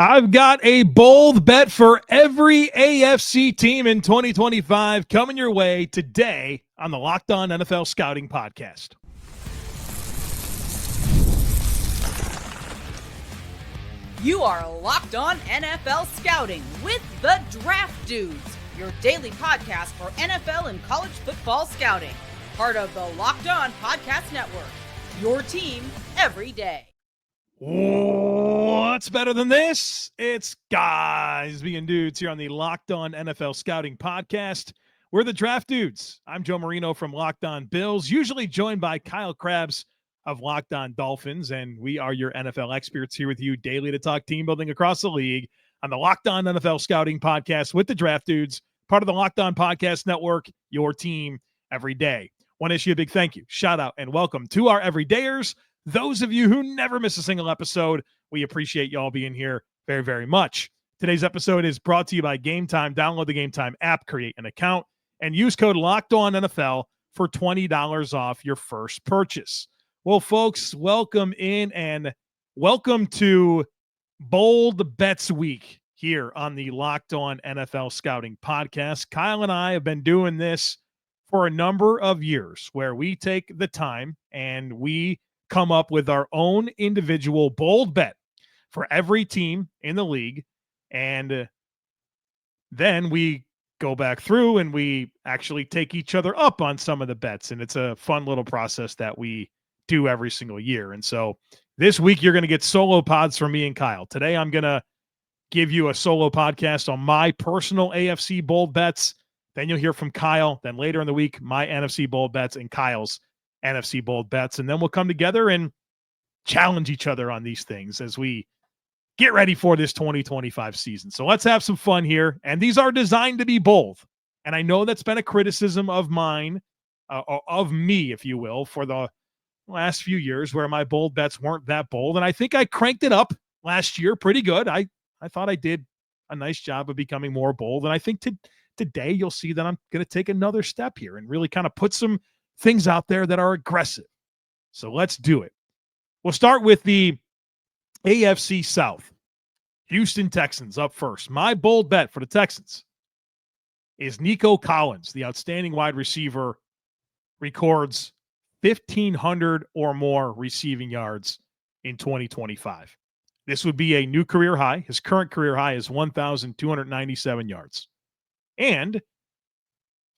I've got a bold bet for every AFC team in 2025 coming your way today on the Locked On NFL Scouting Podcast. You are Locked On NFL Scouting with the Draft Dudes, your daily podcast for NFL and college football scouting. Part of the Locked On Podcast Network, your team every day. What's better than this? It's guys being dudes here on the Locked On NFL Scouting Podcast. We're the Draft Dudes. I'm Joe Marino from Locked On Bills, usually joined by Kyle Krabs of Locked On Dolphins, and we are your NFL experts here with you daily to talk team building across the league on the Locked On NFL Scouting Podcast with the Draft Dudes, part of the Locked On Podcast Network, your team every day. Want to issue a big thank you, shout out, and welcome to our everydayers. Those of you who never miss a single episode, we appreciate y'all being here very, very much. Today's episode is brought to you by Game Time. Download the Game Time app, create an account, and use code LOCKEDONNFL for $20 off your first purchase. Well, folks, welcome in and welcome to Bold Bets Week here on the Locked On NFL Scouting Podcast. Kyle and I have been doing this for a number of years where we take the time and we come up with our own individual bold bet for every team in the league. And then we go back through and we actually take each other up on some of the bets. And it's a fun little process that we do every single year. And so this week you're going to get solo pods from me and Kyle. Today I'm going to give you a solo podcast on my personal AFC bold bets. Then you'll hear from Kyle. Then later in the week, my NFC bold bets and Kyle's NFC bold bets. And then we'll come together and challenge each other on these things as we get ready for this 2025 season. So let's have some fun here. And these are designed to be bold. And I know that's been a criticism of mine, of me, if you will, for the last few years where my bold bets weren't that bold. And I think I cranked it up last year pretty good. I thought I did a nice job of becoming more bold. And I think today you'll see that I'm going to take another step here and really kind of put some things out there that are aggressive. So let's do it. We'll start with the AFC South. Houston Texans up first. My bold bet for the Texans is Nico Collins, the outstanding wide receiver, records 1,500 or more receiving yards in 2025. This would be a new career high. His current career high is 1,297 yards. And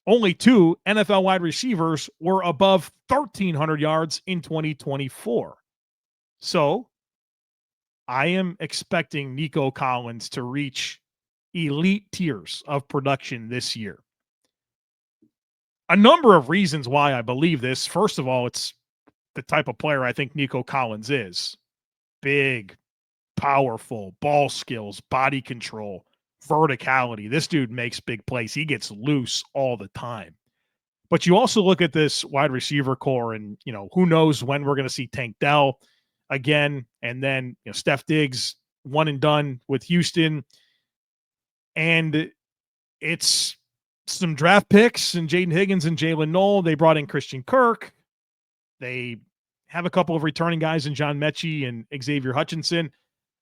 only two NFL wide receivers were above 1,300 yards in 2024. So I am expecting Nico Collins to reach elite tiers of production this year. A number of reasons why I believe this. First of all, it's the type of player I think Nico Collins is. Big, powerful, ball skills, body control, verticality. This dude makes big plays. He gets loose all the time. But you also look at this wide receiver core and, who knows when we're going to see Tank Dell again. And then, Steph Diggs, one and done with Houston. And it's some draft picks and Jaden Higgins and Jalen Noel. They brought in Christian Kirk. They have a couple of returning guys in John Mechie and Xavier Hutchinson.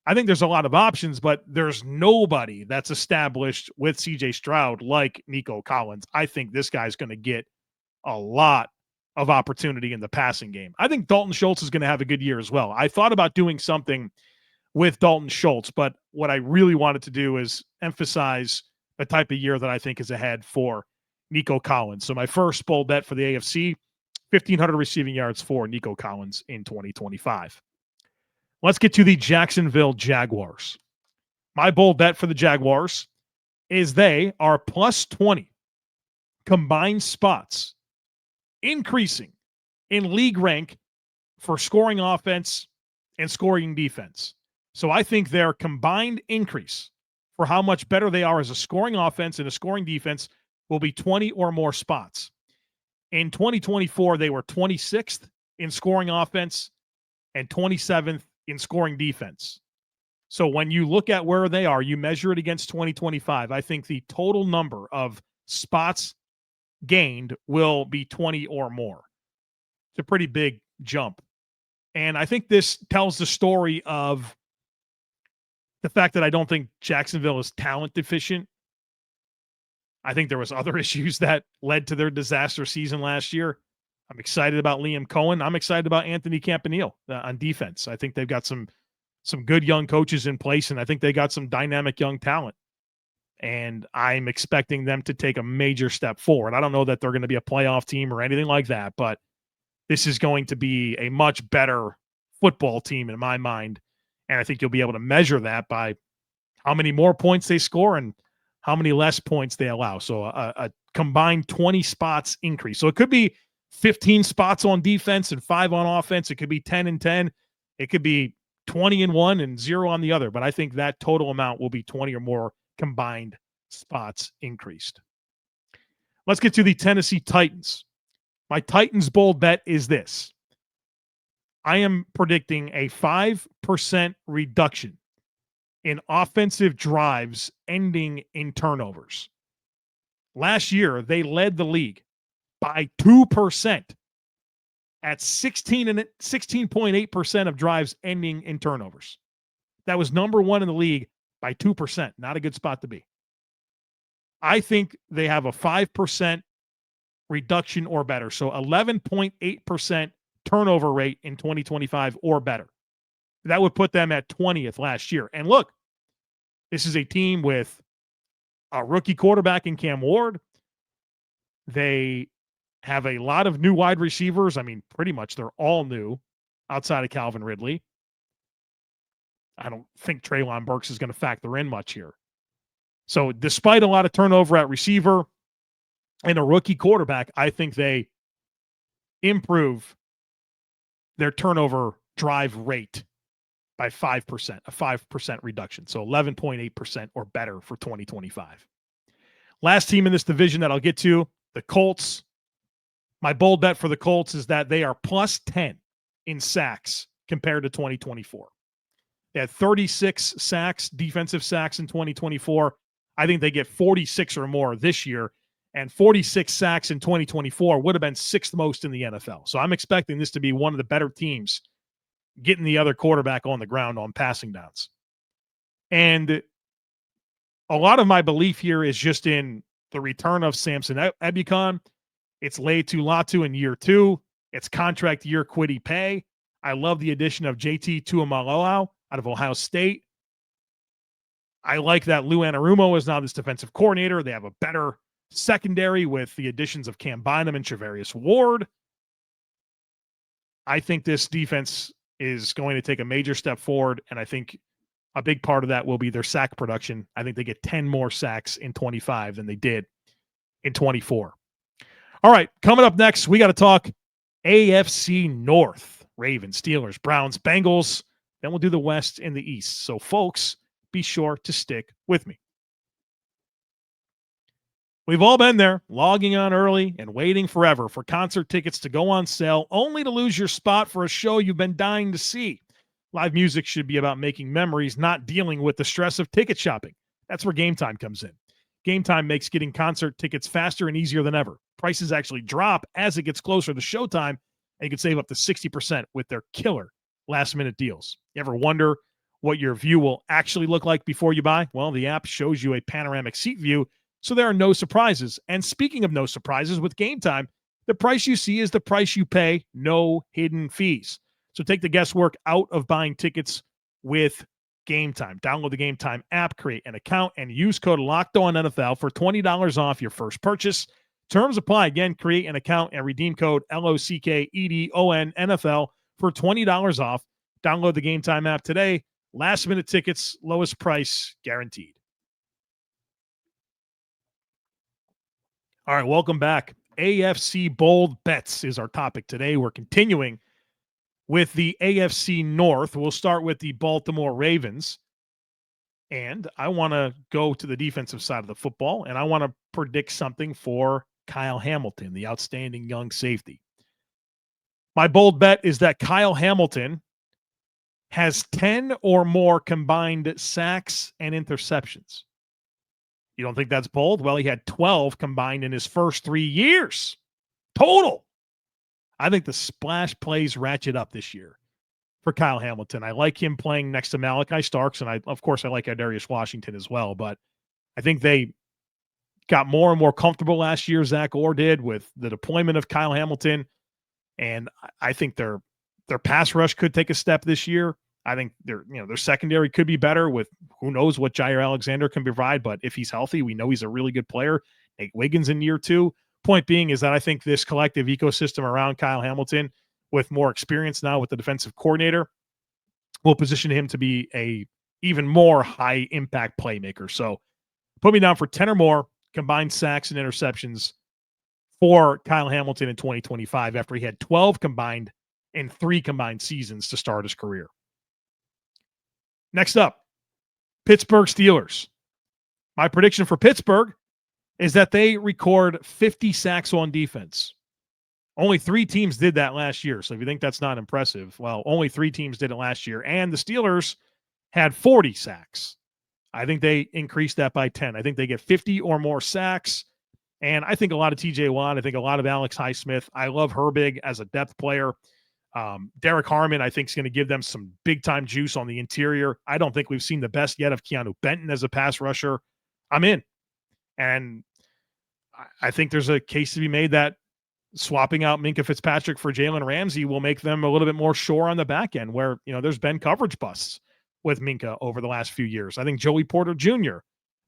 I think there's a lot of options, but there's nobody that's established with CJ Stroud like Nico Collins. I think this guy's going to get a lot of opportunity in the passing game. I think Dalton Schultz is going to have a good year as well. I thought about doing something with Dalton Schultz, but what I really wanted to do is emphasize the type of year that I think is ahead for Nico Collins. So my first bold bet for the AFC, 1,500 receiving yards for Nico Collins in 2025. Let's get to the Jacksonville Jaguars. My bold bet for the Jaguars is they are plus 20 combined spots, increasing in league rank for scoring offense and scoring defense. So I think their combined increase for how much better they are as a scoring offense and a scoring defense will be 20 or more spots. In 2024, they were 26th in scoring offense and 27th in scoring defense. So when you look at where they are, you measure it against 2025, I think the total number of spots gained will be 20 or more. It's a pretty big jump. And I think this tells the story of The fact that I don't think Jacksonville is talent deficient. I think there was other issues that led to their disaster season last year. I'm excited about Liam Cohen. I'm excited about Anthony Campanile on defense. I think they've got some good young coaches in place, and I think they got some dynamic young talent. And I'm expecting them to take a major step forward. I don't know that they're going to be a playoff team or anything like that, but this is going to be a much better football team in my mind. And I think you'll be able to measure that by how many more points they score and how many less points they allow. So a combined 20 spots increase. So it could be 15 spots on defense and 5 on offense. It could be 10 and 10. It could be 20 and 1 and 0 on the other. But I think that total amount will be 20 or more combined spots increased. Let's get to the Tennessee Titans. My Titans bold bet is this. I am predicting a 5% reduction in offensive drives ending in turnovers. Last year, they led the league by 2% at 16.8% of drives ending in turnovers. That was number one in the league by 2%. Not a good spot to be. I think they have a 5% reduction or better. So 11.8% turnover rate in 2025 or better. That would put them at 20th last year. And look, this is a team with a rookie quarterback in Cam Ward. They have a lot of new wide receivers. I mean, pretty much they're all new outside of Calvin Ridley. I don't think Treylon Burks is going to factor in much here. So despite a lot of turnover at receiver and a rookie quarterback, I think they improve their turnover drive rate by 5%, a 5% reduction. So 11.8% or better for 2025. Last team in this division that I'll get to, the Colts. My bold bet for the Colts is that they are plus 10 in sacks compared to 2024. They had 36 sacks, defensive sacks in 2024. I think they get 46 or more this year, and 46 sacks in 2024 would have been sixth most in the NFL. So I'm expecting this to be one of the better teams getting the other quarterback on the ground on passing downs. And a lot of my belief here is just in the return of Samson Ebukam. It's Laiatu Latu in year 2. It's contract year Kwity Paye. I love the addition of JT Tuimoloau out of Ohio State. I like that Lou Anarumo is now this defensive coordinator. They have a better secondary with the additions of Cam Bynum and Charvarius Ward. I think this defense is going to take a major step forward, and I think a big part of that will be their sack production. I think they get 10 more sacks in 25 than they did in 24. All right, coming up next, we got to talk AFC North. Ravens, Steelers, Browns, Bengals. Then we'll do the West and the East. So, folks, be sure to stick with me. We've all been there, logging on early and waiting forever for concert tickets to go on sale, only to lose your spot for a show you've been dying to see. Live music should be about making memories, not dealing with the stress of ticket shopping. That's where Game Time comes in. Game Time makes getting concert tickets faster and easier than ever. Prices actually drop as it gets closer to showtime, and you can save up to 60% with their killer last-minute deals. You ever wonder what your view will actually look like before you buy? Well, the app shows you a panoramic seat view, so there are no surprises. And speaking of no surprises, with Game Time, the price you see is the price you pay, no hidden fees. So take the guesswork out of buying tickets with Game Time. Download the Game Time app, create an account, and use code LOCKEDONNFL for $20 off your first purchase. Terms apply. Again, create an account and redeem code LOCKEDONNFL for $20 off. Download the Game Time app today. Last-minute tickets, lowest price guaranteed. All right, welcome back. AFC Bold Bets is our topic today. We're continuing with the AFC North. We'll start with the Baltimore Ravens. And I want to go to the defensive side of the football, and I want to predict something for Kyle Hamilton, the outstanding young safety. My bold bet is that Kyle Hamilton has 10 or more combined sacks and interceptions. You don't think that's bold? Well, he had 12 combined in his first 3 years. Total. I think the splash plays ratchet up this year. for Kyle Hamilton. I like him playing next to Malachi Starks, and I like Adarius Washington as well. But I think they got more and more comfortable last year, Zach Orr did, with the deployment of Kyle Hamilton. And I think their pass rush could take a step this year. I think their secondary could be better with who knows what Jair Alexander can provide. But if he's healthy, we know he's a really good player. Nate Wiggins in year 2. Point being is that I think this collective ecosystem around Kyle Hamilton, with more experience now with the defensive coordinator, will position him to be a even more high impact playmaker. So put me down for 10 or more combined sacks and interceptions for Kyle Hamilton in 2025 after he had 12 combined in 3 combined seasons to start his career. Next up, Pittsburgh Steelers. My prediction for Pittsburgh is that they record 50 sacks on defense. Only 3 teams did that last year. So if you think that's not impressive, well, only 3 teams did it last year. And the Steelers had 40 sacks. I think they increased that by 10. I think they get 50 or more sacks. And I think a lot of TJ Watt. I think a lot of Alex Highsmith. I love Herbig as a depth player. Derek Harmon, I think, is going to give them some big-time juice on the interior. I don't think we've seen the best yet of Keanu Benton as a pass rusher. I'm in. And I think there's a case to be made that swapping out Minkah Fitzpatrick for Jalen Ramsey will make them a little bit more sure on the back end, where, there's been coverage busts with Minkah over the last few years. I think Joey Porter Jr.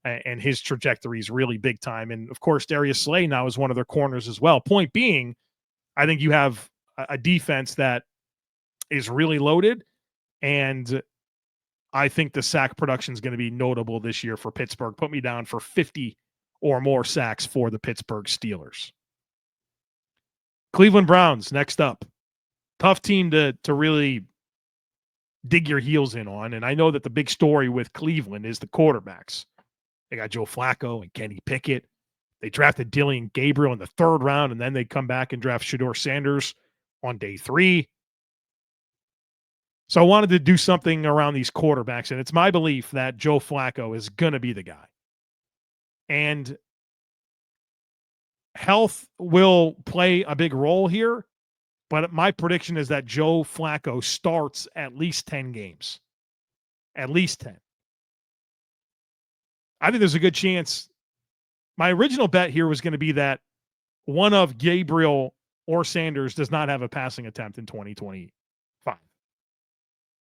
and his trajectory is really big time. And, of course, Darius Slay now is one of their corners as well. Point being, I think you have a defense that is really loaded, and I think the sack production is going to be notable this year for Pittsburgh. Put me down for 50 or more sacks for the Pittsburgh Steelers. Cleveland Browns, next up. Tough team to really dig your heels in on, and I know that the big story with Cleveland is the quarterbacks. They got Joe Flacco and Kenny Pickett. They drafted Dillian Gabriel in the 3rd round, and then they come back and draft Shedeur Sanders on day 3. So I wanted to do something around these quarterbacks, and it's my belief that Joe Flacco is going to be the guy. And health will play a big role here, but my prediction is that Joe Flacco starts at least 10 games. At least 10. I think there's a good chance. My original bet here was going to be that one of Gabriel or Sanders does not have a passing attempt in 2025.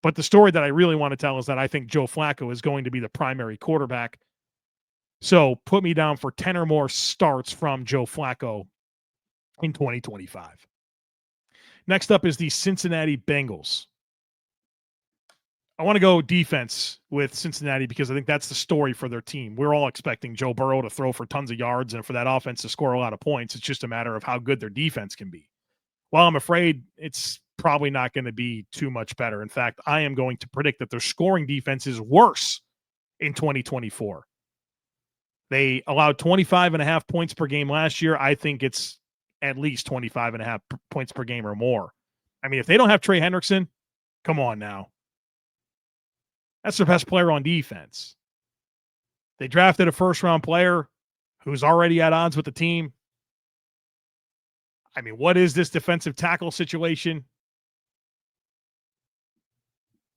But the story that I really want to tell is that I think Joe Flacco is going to be the primary quarterback. So put me down for 10 or more starts from Joe Flacco in 2025. Next up is the Cincinnati Bengals. I want to go defense with Cincinnati because I think that's the story for their team. We're all expecting Joe Burrow to throw for tons of yards and for that offense to score a lot of points. It's just a matter of how good their defense can be. Well, I'm afraid it's probably not going to be too much better. In fact, I am going to predict that their scoring defense is worse in 2024. They allowed 25.5 points per game last year. I think it's at least 25.5 points per game or more. I mean, if they don't have Trey Hendrickson, come on now. That's their best player on defense. They drafted a first-round player who's already at odds with the team. I mean, what is this defensive tackle situation?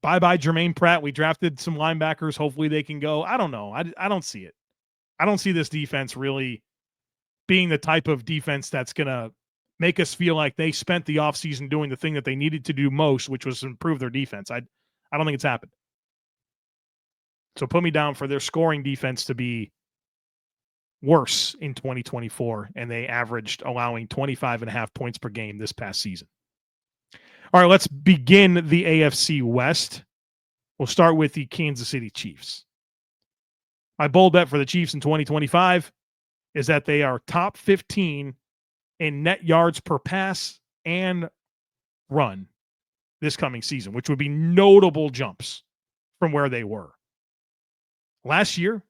Bye-bye Jermaine Pratt. We drafted some linebackers. Hopefully they can go. I don't know. I don't see it. I don't see this defense really being the type of defense that's going to make us feel like they spent the offseason doing the thing that they needed to do most, which was improve their defense. I don't think it's happened. So put me down for their scoring defense to be worse in 2024, and they averaged allowing 25.5 points per game this past season. All right, let's begin the AFC West. We'll start with the Kansas City Chiefs. My bold bet for the Chiefs in 2025 is that they are top 15 in net yards per pass and run this coming season, which would be notable jumps from where they were. Last year,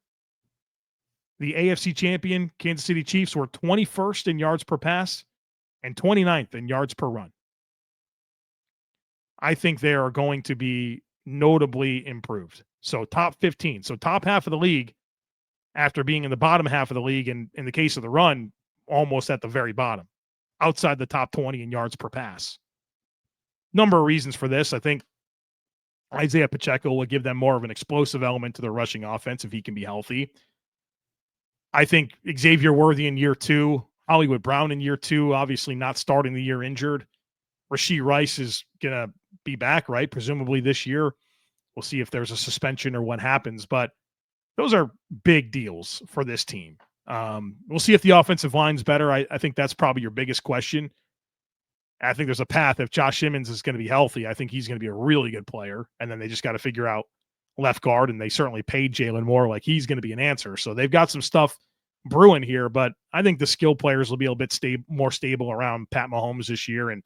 the AFC champion Kansas City Chiefs were 21st in yards per pass and 29th in yards per run. I think they are going to be notably improved. So top 15. So top half of the league after being in the bottom half of the league, and in the case of the run, almost at the very bottom, outside the top 20 in yards per pass. Number of reasons for this. I think Isaiah Pacheco will give them more of an explosive element to their rushing offense if he can be healthy. I think Xavier Worthy in year 2, Hollywood Brown in year 2, obviously not starting the year injured. Rashee Rice is going to be back, right? Presumably this year. We'll see if there's a suspension or what happens, but those are big deals for this team. We'll see if the offensive line's better. I think that's probably your biggest question. I think there's a path. If Josh Simmons is going to be healthy, I think he's going to be a really good player. And then they just got to figure out left guard, and they certainly paid Jalen Moore like he's going to be an answer. So they've got some stuff brewing here, but I think the skill players will be a bit more stable around Pat Mahomes this year. And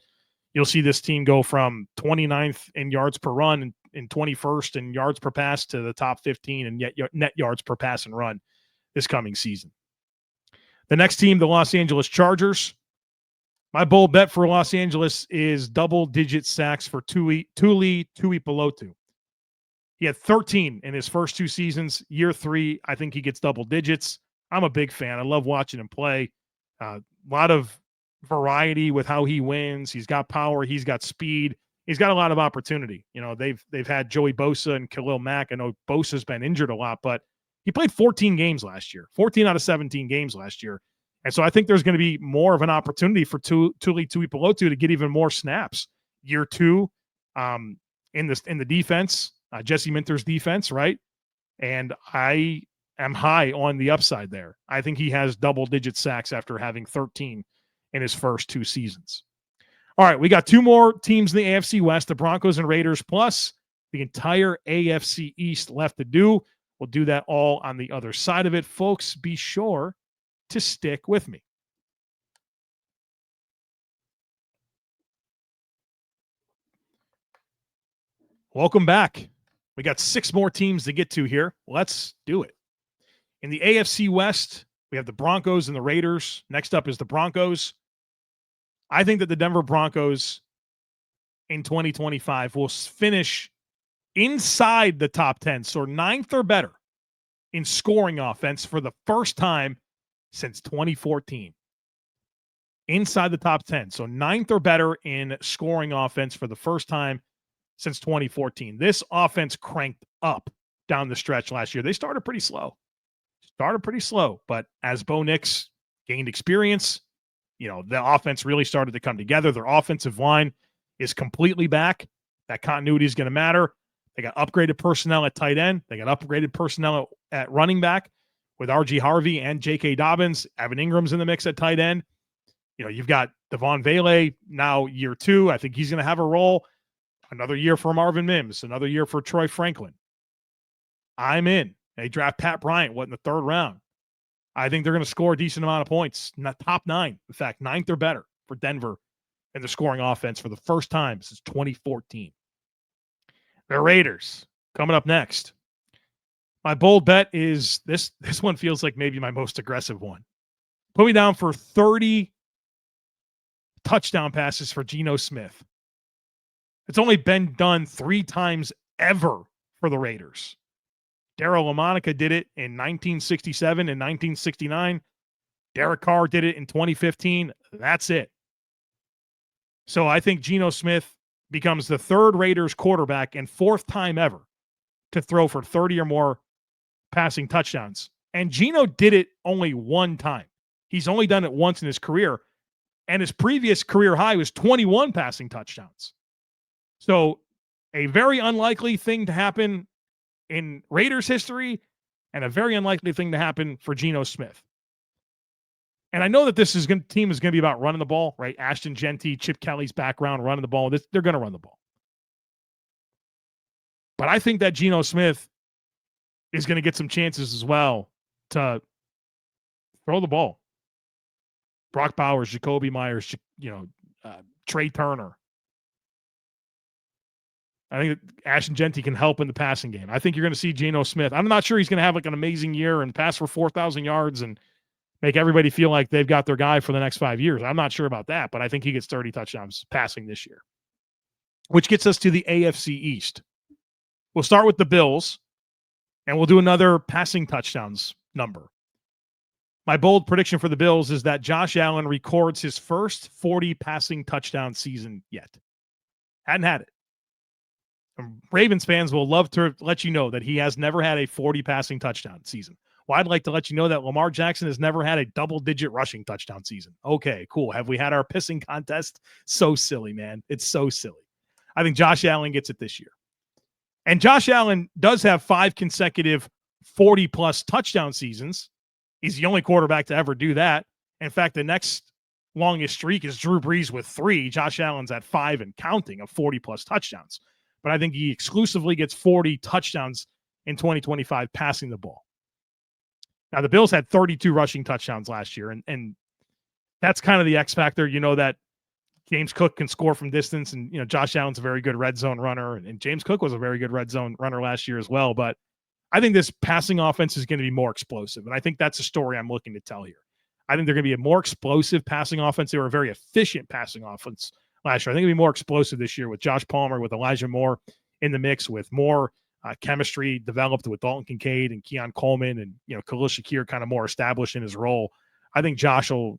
you'll see this team go from 29th in yards per run and 21st in yards per pass to the top 15 and yet net yards per pass and run this coming season. The next team, the Los Angeles Chargers. My bold bet for Los Angeles is double-digit sacks for Tuli Tuipulotu. He had 13 in his first 2 seasons. Year 3, I think he gets double digits. I'm a big fan. I love watching him play. A lot of variety with how he wins. He's got power. He's got speed. He's got a lot of opportunity. You know, they've had Joey Bosa and Khalil Mack. I know Bosa's been injured a lot, but he played 14 games last year, 14 out of 17 games last year. And so I think there's going to be more of an opportunity for Tuli Tuipulotu to get even more snaps. Year 2 in the defense, Jesse Minter's defense, right? And I am high on the upside there. I think he has double-digit sacks after having 13 in his first 2 seasons. All right, we got 2 more teams in the AFC West, the Broncos and Raiders, plus the entire AFC East left to do. We'll do that all on the other side of it. Folks, be sure to stick with me. Welcome back. We got 6 more teams to get to here. Let's do it. In the AFC West, we have the Broncos and the Raiders. Next up is the Broncos. I think that the Denver Broncos in 2025 will finish inside the top 10, so 9th or better in scoring offense for the first time since 2014. Inside the top 10, so 9th or better in scoring offense for the first time since 2014. This offense cranked up down the stretch last year. They started pretty slow, but as Bo Nix gained experience, you know, the offense really started to come together. Their offensive line is completely back. That continuity is going to matter. They got upgraded personnel at tight end. They got upgraded personnel at running back with R.G. Harvey and J.K. Dobbins. Evan Ingram's in the mix at tight end. You know, you've got Devon Vele now year 2. I think he's going to have a role. Another year for Marvin Mims. Another year for Troy Franklin. I'm in. They draft Pat Bryant, in the 3rd round. I think they're going to score a decent amount of points. Not top 9. In fact, 9th or better for Denver in the scoring offense for the first time since 2014. The Raiders coming up next. My bold bet is this one feels like maybe my most aggressive one. Put me down for 30 touchdown passes for Geno Smith. It's only been done 3 times ever for the Raiders. Darryl LaMonica did it in 1967 and 1969. Derek Carr did it in 2015. That's it. So I think Geno Smith becomes the 3rd Raiders quarterback and 4th time ever to throw for 30 or more passing touchdowns. And Geno did it only 1 time. He's only done it once in his career. And his previous career high was 21 passing touchdowns. So a very unlikely thing to happen in Raiders history and a very unlikely thing to happen for Geno Smith. And I know that this team is going to be about running the ball, right? Ashton Genty, Chip Kelly's background, running the ball. They're going to run the ball. But I think that Geno Smith is going to get some chances as well to throw the ball. Brock Bowers, Jacoby Myers, Trey Turner. I think Ashton Genty can help in the passing game. I think you're going to see Geno Smith. I'm not sure he's going to have like an amazing year and pass for 4,000 yards and make everybody feel like they've got their guy for the next 5 years. I'm not sure about that, but I think he gets 30 touchdowns passing this year, which gets us to the AFC East. We'll start with the Bills, and we'll do another passing touchdowns number. My bold prediction for the Bills is that Josh Allen records his first 40 passing touchdown season yet. Hadn't had it. Ravens fans will love to let you know that he has never had a 40 passing touchdown season. Well, I'd like to let you know that Lamar Jackson has never had a double-digit rushing touchdown season. Okay, cool. Have we had our pissing contest? So silly, man. It's so silly. I think Josh Allen gets it this year. And Josh Allen does have 5 consecutive 40-plus touchdown seasons. He's the only quarterback to ever do that. In fact, the next longest streak is Drew Brees with 3. Josh Allen's at 5 and counting of 40-plus touchdowns. But I think he exclusively gets 40 touchdowns in 2025 passing the ball. Now, the Bills had 32 rushing touchdowns last year, and that's kind of the X factor. You know that James Cook can score from distance, and Josh Allen's a very good red zone runner, and James Cook was a very good red zone runner last year as well. But I think this passing offense is going to be more explosive, and I think that's a story I'm looking to tell here. I think they're going to be a more explosive passing offense. They were a very efficient passing offense last year. I think it'll be more explosive this year with Josh Palmer, with Elijah Moore in the mix, with more chemistry developed with Dalton Kincaid and Keon Coleman, and Khalil Shakir kind of more established in his role. I think Josh will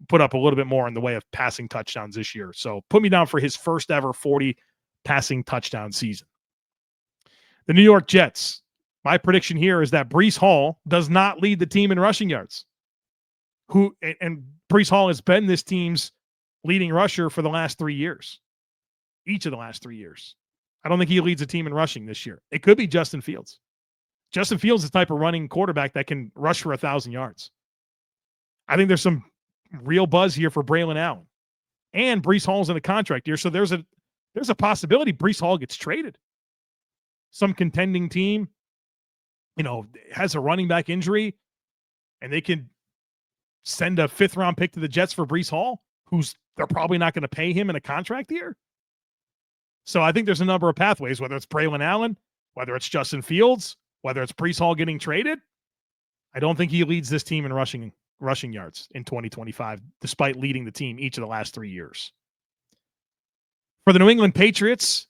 put up a little bit more in the way of passing touchdowns this year. So put me down for his first ever 40 passing touchdown season. The New York Jets. My prediction here is that Breece Hall does not lead the team in rushing yards. And Breece Hall has been this team's leading rusher for the last 3 years. Each of the last 3 years. I don't think he leads a team in rushing this year. It could be Justin Fields. Justin Fields is the type of running quarterback that can rush for 1,000 yards. I think there's some real buzz here for Braylon Allen. And Breece Hall's in a contract year, so there's a possibility Breece Hall gets traded. Some contending team, has a running back injury, and they can send a 5th-round pick to the Jets for Breece Hall, they're probably not going to pay him in a contract year. So I think there's a number of pathways, whether it's Braylon Allen, whether it's Justin Fields, whether it's Breece Hall getting traded. I don't think he leads this team in rushing yards in 2025, despite leading the team each of the last 3 years. For the New England Patriots,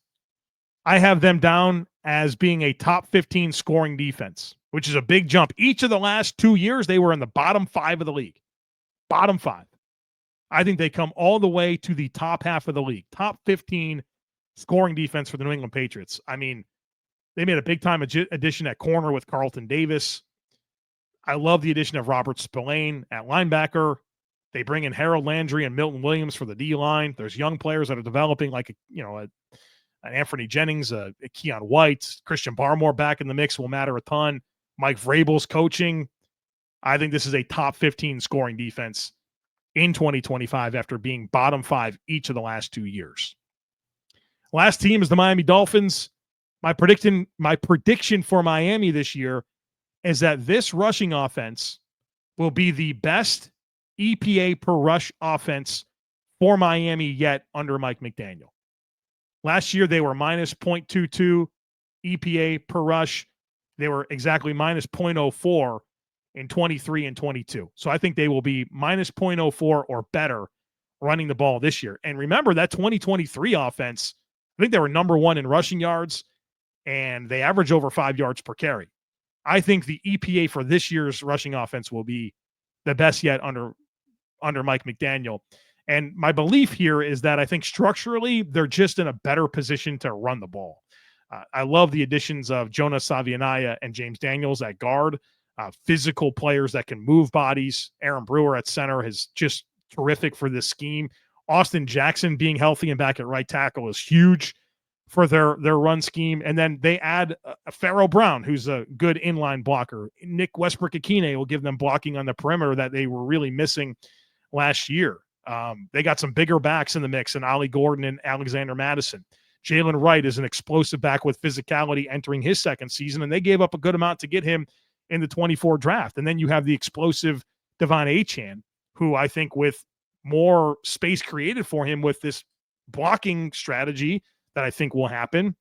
I have them down as being a top 15 scoring defense, which is a big jump. Each of the last 2 years, they were in the bottom 5 of the league. Bottom 5. I think they come all the way to the top half of the league. Top 15 scoring defense for the New England Patriots. I mean, they made a big-time addition at corner with Carlton Davis. I love the addition of Robert Spillane at linebacker. They bring in Harold Landry and Milton Williams for the D-line. There's young players that are developing, like an Anthony Jennings, a Keon White, Christian Barmore back in the mix will matter a ton. Mike Vrabel's coaching. I think this is a top 15 scoring defense in 2025 after being bottom 5 each of the last 2 years. Last team is the Miami Dolphins. My prediction for Miami this year is that this rushing offense will be the best EPA per rush offense for Miami yet under Mike McDaniel. Last year, they were minus 0.22 EPA per rush. They were exactly minus 0.04 in 23 and 22. So I think they will be minus 0.04 or better running the ball this year. And remember that 2023 offense, I think they were number 1 in rushing yards, and they average over 5 yards per carry. I think the EPA for this year's rushing offense will be the best yet under Mike McDaniel. And my belief here is that I think structurally they're just in a better position to run the ball. I love the additions of Jonas Savianaya and James Daniels at guard, physical players that can move bodies. Aaron Brewer at center is just terrific for this scheme. Austin Jackson being healthy and back at right tackle is huge for their run scheme. And then they add a Pharaoh Brown, who's a good inline blocker. Nick Westbrook-Akine will give them blocking on the perimeter that they were really missing last year. They got some bigger backs in the mix, and Ollie Gordon and Alexander Madison. Jalen Wright is an explosive back with physicality entering his second season, and they gave up a good amount to get him in the 24 draft. And then you have the explosive Devon Achane, who I think with more space created for him with this blocking strategy that I think will happen,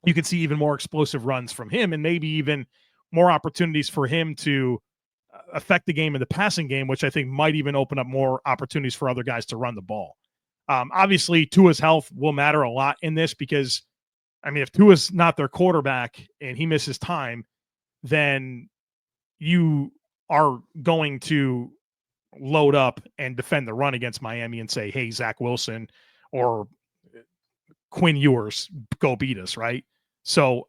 you could see even more explosive runs from him and maybe even more opportunities for him to affect the game in the passing game, which I think might even open up more opportunities for other guys to run the ball. Obviously, Tua's health will matter a lot in this because, I mean, if Tua's not their quarterback and he misses time, then you are going to load up and defend the run against Miami and say, hey, Zach Wilson or Quinn Ewers go beat us, right? So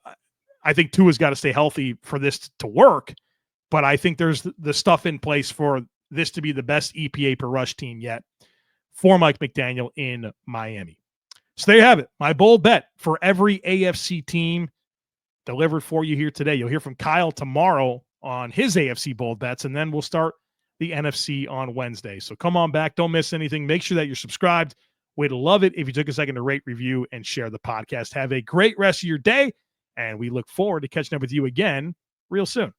I think Tua's got to stay healthy for this to work, but I think there's the stuff in place for this to be the best EPA per rush team yet for Mike McDaniel in Miami. So there you have it. My bold bet for every AFC team delivered for you here today. You'll hear from Kyle tomorrow on his AFC bold bets, and then we'll start the NFC on Wednesday. So come on back. Don't miss anything. Make sure that you're subscribed. We'd love it if you took a second to rate, review, and share the podcast. Have a great rest of your day, and we look forward to catching up with you again real soon.